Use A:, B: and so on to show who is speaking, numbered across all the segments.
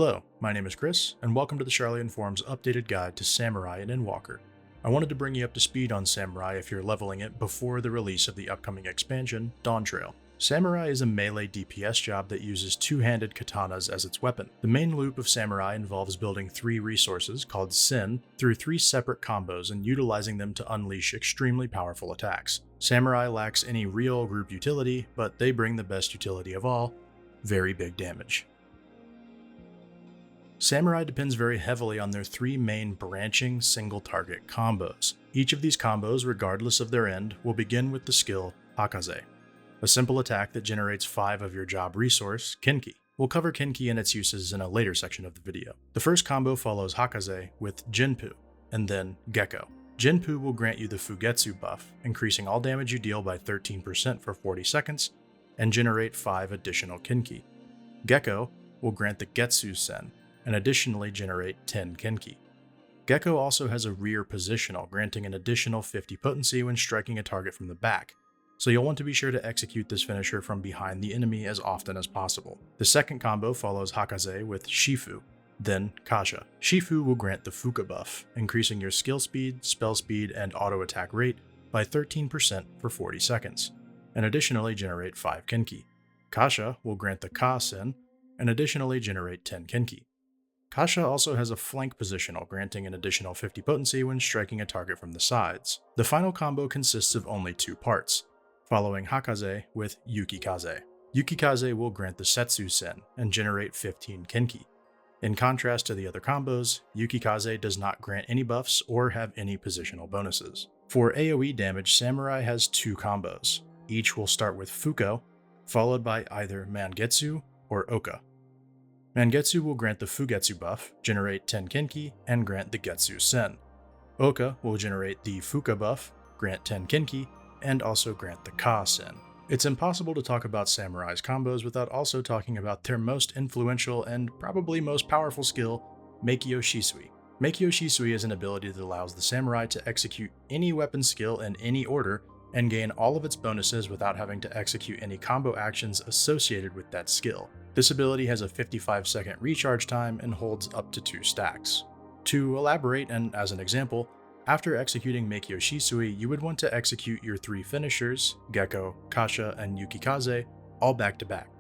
A: Hello, my name is Chris, and welcome to the Sharlayan Forum's updated guide to Samurai and Endwalker. I wanted to bring you up to speed on Samurai if you're leveling it before the release of the upcoming expansion, Dawntrail. Samurai is a melee DPS job that uses two-handed katanas as its weapon. The main loop of Samurai involves building 3 resources, called Sin, through 3 separate combos and utilizing them to unleash extremely powerful attacks. Samurai lacks any real group utility, but they bring the best utility of all, very big damage. Samurai depends very heavily on their 3 main branching single-target combos. Each of these combos, regardless of their end, will begin with the skill Hakaze, a simple attack that generates 5 of your job resource, Kenki. We'll cover Kenki and its uses in a later section of the video. The first combo follows Hakaze with Jinpu, and then Gecko. Jinpu will grant you the Fugetsu buff, increasing all damage you deal by 13% for 40 seconds, and generate 5 additional Kenki. Gecko will grant the Getsu Sen, and additionally generate 10 Kenki. Gecko also has a rear positional, granting an additional 50 potency when striking a target from the back, so you'll want to be sure to execute this finisher from behind the enemy as often as possible. The second combo follows Hakaze with Shifu, then Kasha. Shifu will grant the Fuka buff, increasing your skill speed, spell speed, and auto attack rate by 13% for 40 seconds, and additionally generate 5 Kenki. Kasha will grant the Ka Sen, and additionally generate 10 Kenki. Kasha also has a flank positional, granting an additional 50 potency when striking a target from the sides. The final combo consists of only 2 parts, following Hakaze with Yukikaze. Yukikaze will grant the Setsu Sen and generate 15 Kenki. In contrast to the other combos, Yukikaze does not grant any buffs or have any positional bonuses. For AoE damage, Samurai has 2 combos. Each will start with Fuko, followed by either Mangetsu or Oka. Mangetsu will grant the Fugetsu buff, generate 10 Kenki, and grant the Getsu Sen. Oka will generate the Fuka buff, grant 10 Kenki, and also grant the Ka Sen. It's impossible to talk about Samurai's combos without also talking about their most influential and probably most powerful skill, Meikyo Shisui. Meikyo Shisui is an ability that allows the Samurai to execute any weapon skill in any order and gain all of its bonuses without having to execute any combo actions associated with that skill. This ability has a 55-second recharge time and holds up to 2 stacks. To elaborate, and as an example, after executing Meikyo Shisui, you would want to execute your 3 finishers, Gecko, Kasha, and Yukikaze, all back to back.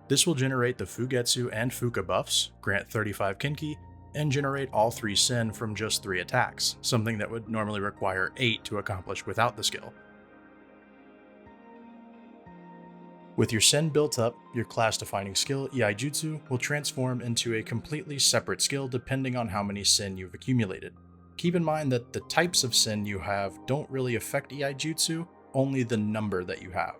A: This will generate the Fugetsu and Fuka buffs, grant 35 Kenki, and generate all 3 Sen from just 3 attacks, something that would normally require 8 to accomplish without the skill. With your Sen built up, your class-defining skill, Iaijutsu, will transform into a completely separate skill depending on how many Sen you've accumulated. Keep in mind that the types of Sen you have don't really affect Iaijutsu, only the number that you have.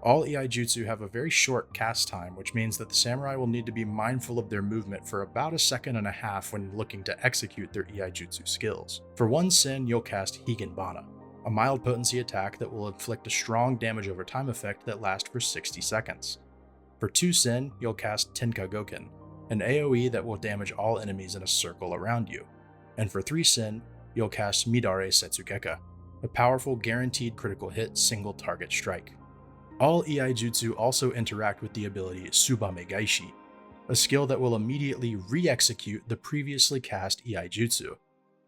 A: All Iaijutsu have a very short cast time, which means that the Samurai will need to be mindful of their movement for about 1.5 seconds when looking to execute their Iaijutsu skills. For 1 Sen, you'll cast Higenbana, a mild potency attack that will inflict a strong damage over time effect that lasts for 60 seconds. For 2 Sen, you'll cast Tenka Goken, an AoE that will damage all enemies in a circle around you. And for 3 Sen, you'll cast Midare Setsugeka, a powerful guaranteed critical hit single target strike. All Iaijutsu also interact with the ability Tsubame-gaeshi, a skill that will immediately re-execute the previously cast Iaijutsu.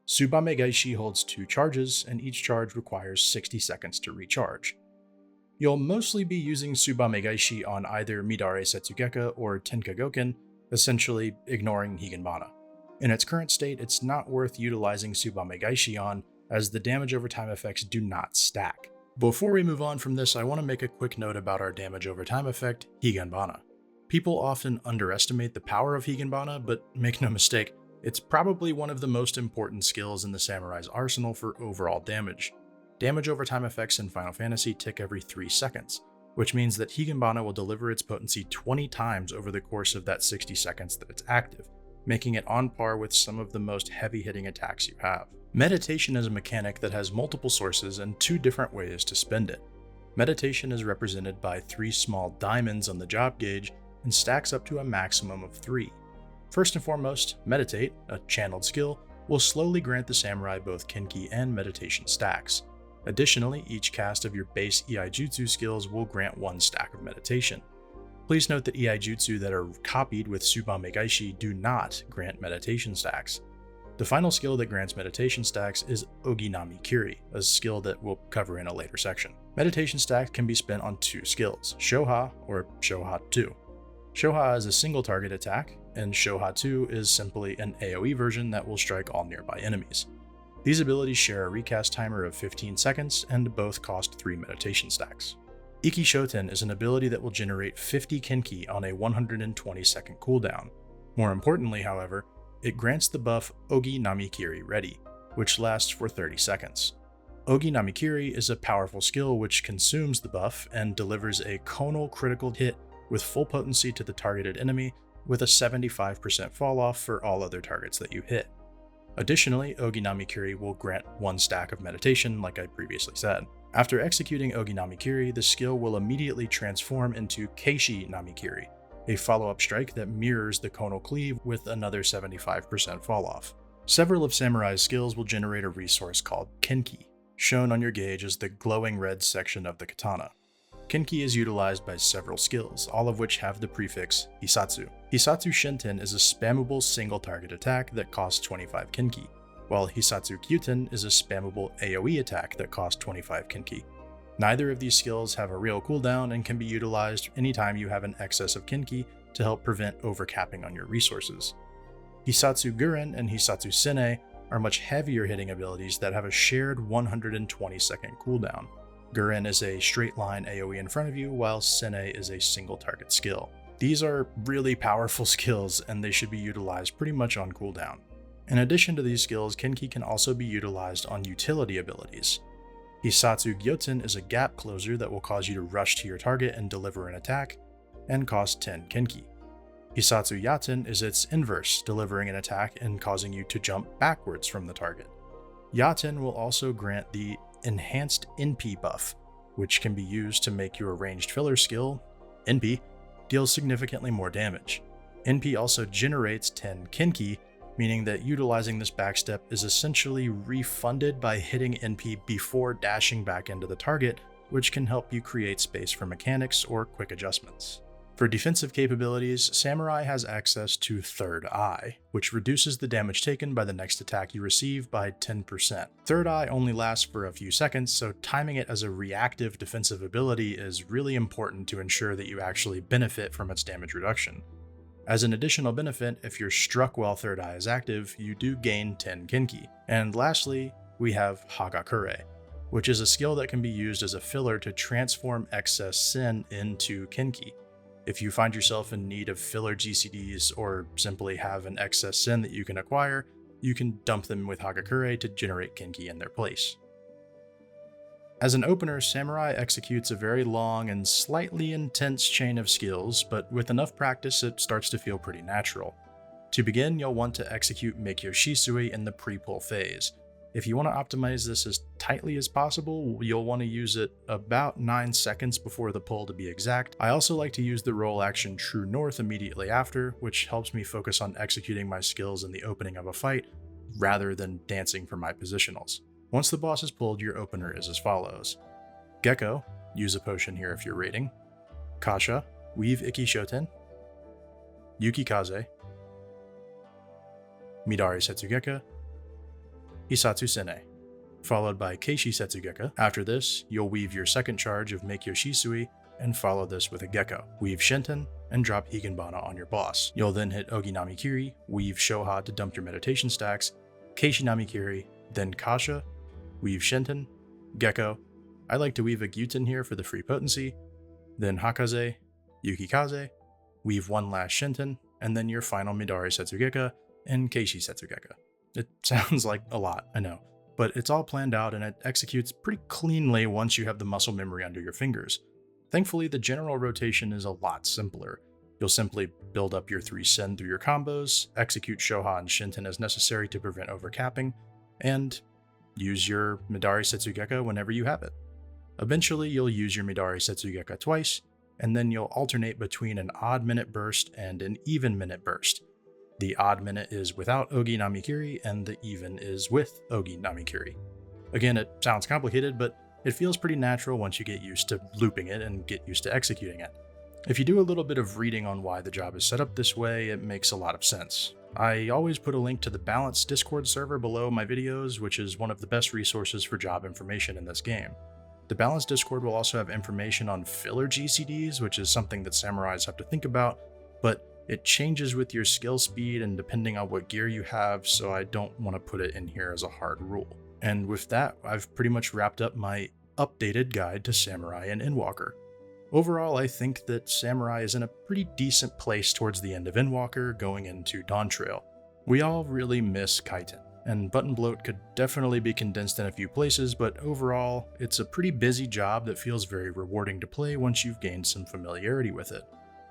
A: Tsubame-gaeshi holds 2 charges, and each charge requires 60 seconds to recharge. You'll mostly be using Tsubame-gaeshi on either Midare Setsugeka or Tenka Goken, essentially ignoring Higenbana. In its current state, it's not worth utilizing Tsubame-gaeshi on, as the damage over time effects do not stack. Before we move on from this, I want to make a quick note about our damage over time effect, Higenbana. People often underestimate the power of Higenbana, but make no mistake, it's probably one of the most important skills in the Samurai's arsenal for overall damage. Damage over time effects in Final Fantasy tick every 3 seconds, which means that Higenbana will deliver its potency 20 times over the course of that 60 seconds that it's active, making it on par with some of the most heavy-hitting attacks you have. Meditation is a mechanic that has multiple sources and 2 different ways to spend it. Meditation is represented by 3 small diamonds on the job gauge and stacks up to a maximum of 3. First and foremost, Meditate, a channeled skill, will slowly grant the Samurai both Kenki and Meditation stacks. Additionally, each cast of your base Iaijutsu skills will grant 1 stack of Meditation. Please note that Iaijutsu that are copied with Tsubame-gaeshi do not grant meditation stacks. The final skill that grants meditation stacks is Oginami Kiri, a skill that we'll cover in a later section. Meditation stacks can be spent on two skills, Shoha or Shoha 2. Shoha is a single target attack, and Shoha 2 is simply an AoE version that will strike all nearby enemies. These abilities share a recast timer of 15 seconds and both cost 3 meditation stacks. Iki Shoten is an ability that will generate 50 Kenki on a 120 second cooldown. More importantly, however, it grants the buff Ogi Namikiri Ready, which lasts for 30 seconds. Ogi Namikiri is a powerful skill which consumes the buff and delivers a conal critical hit with full potency to the targeted enemy with a 75% fall off for all other targets that you hit. Additionally, Ogi Namikiri will grant 1 stack of meditation like I previously said. After executing Ogi Namikiri, the skill will immediately transform into Keishi Namikiri, a follow-up strike that mirrors the conal cleave with another 75% fall-off. Several of Samurai's skills will generate a resource called Kenki, shown on your gauge as the glowing red section of the katana. Kenki is utilized by several skills, all of which have the prefix Hisatsu. Hisatsu Shinten is a spammable single target attack that costs 25 Kenki, while Hisatsu Kyuten is a spammable AoE attack that costs 25 Kenki. Neither of these skills have a real cooldown and can be utilized anytime you have an excess of Kenki to help prevent overcapping on your resources. Hisatsu Guren and Hisatsu Sene are much heavier hitting abilities that have a shared 120 second cooldown. Guren is a straight line AoE in front of you, while Sene is a single target skill. These are really powerful skills and they should be utilized pretty much on cooldown. In addition to these skills, Kenki can also be utilized on utility abilities. Hisatsu Gyotun is a gap closer that will cause you to rush to your target and deliver an attack, and cost 10 Kenki. Hisatsu Yaten is its inverse, delivering an attack and causing you to jump backwards from the target. Yaten will also grant the Enhanced NP buff, which can be used to make your ranged filler skill, NP, deal significantly more damage. NP also generates 10 Kenki, meaning that utilizing this backstep is essentially refunded by hitting NP before dashing back into the target, which can help you create space for mechanics or quick adjustments. For defensive capabilities, Samurai has access to Third Eye, which reduces the damage taken by the next attack you receive by 10%. Third Eye only lasts for a few seconds, so timing it as a reactive defensive ability is really important to ensure that you actually benefit from its damage reduction. As an additional benefit, if you're struck while Third Eye is active, you do gain 10 Kenki. And lastly, we have Hagakure, which is a skill that can be used as a filler to transform excess Sen into Kenki. If you find yourself in need of filler GCDs or simply have an excess Sen that you can acquire, you can dump them with Hagakure to generate Kenki in their place. As an opener, Samurai executes a very long and slightly intense chain of skills, but with enough practice it starts to feel pretty natural. To begin, you'll want to execute Meikyo Shisui in the pre-pull phase. If you want to optimize this as tightly as possible, you'll want to use it about 9 seconds before the pull to be exact. I also like to use the roll action True North immediately after, which helps me focus on executing my skills in the opening of a fight, rather than dancing for my positionals. Once the boss is pulled, your opener is as follows. Gecko, use a potion here if you're raiding. Kasha, weave Iki Shoten. Yukikaze. Midari Setsugeka. Hisatsu Sene, followed by Keishi Setsugeka. After this, you'll weave your second charge of Meikyo Shisui and follow this with a Gecko. Weave Shinten and drop Higenbana on your boss. You'll then hit Ogi Namikiri, weave Shoha to dump your meditation stacks, Keishi Namikiri, then Kasha, weave Shinten, Gecko. I like to weave a Gyuten here for the free potency, then Hakaze, Yukikaze, weave one last Shinten, and then your final Midari Setsugeka and Keishi Setsugeka. It sounds like a lot, I know, but it's all planned out and it executes pretty cleanly once you have the muscle memory under your fingers. Thankfully, the general rotation is a lot simpler. You'll simply build up your 3 Sen through your combos, execute Shoha and Shinten as necessary to prevent overcapping, and use your Midari Setsugeka whenever you have it. Eventually, you'll use your Midari Setsugeka twice, and then you'll alternate between an odd minute burst and an even minute burst. The odd minute is without Ogi Namikiri, and the even is with Ogi Namikiri. Again, it sounds complicated, but it feels pretty natural once you get used to looping it and get used to executing it. If you do a little bit of reading on why the job is set up this way, it makes a lot of sense. I always put a link to the Balance Discord server below my videos, which is one of the best resources for job information in this game. The Balance Discord will also have information on filler GCDs, which is something that samurais have to think about, but it changes with your skill speed and depending on what gear you have, so I don't want to put it in here as a hard rule. And with that, I've pretty much wrapped up my updated guide to Samurai and Endwalker. Overall, I think that Samurai is in a pretty decent place towards the end of Endwalker going into Dawntrail. We all really miss Kaiten, and Button Bloat could definitely be condensed in a few places, but overall, it's a pretty busy job that feels very rewarding to play once you've gained some familiarity with it.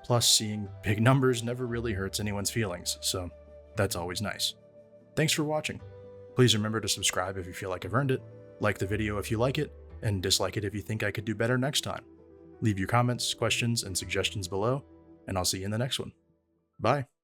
A: Plus, seeing big numbers never really hurts anyone's feelings, so that's always nice. Thanks for watching. Please remember to subscribe if you feel like I've earned it, like the video if you like it, and dislike it if you think I could do better next time. Leave your comments, questions, and suggestions below, and I'll see you in the next one. Bye.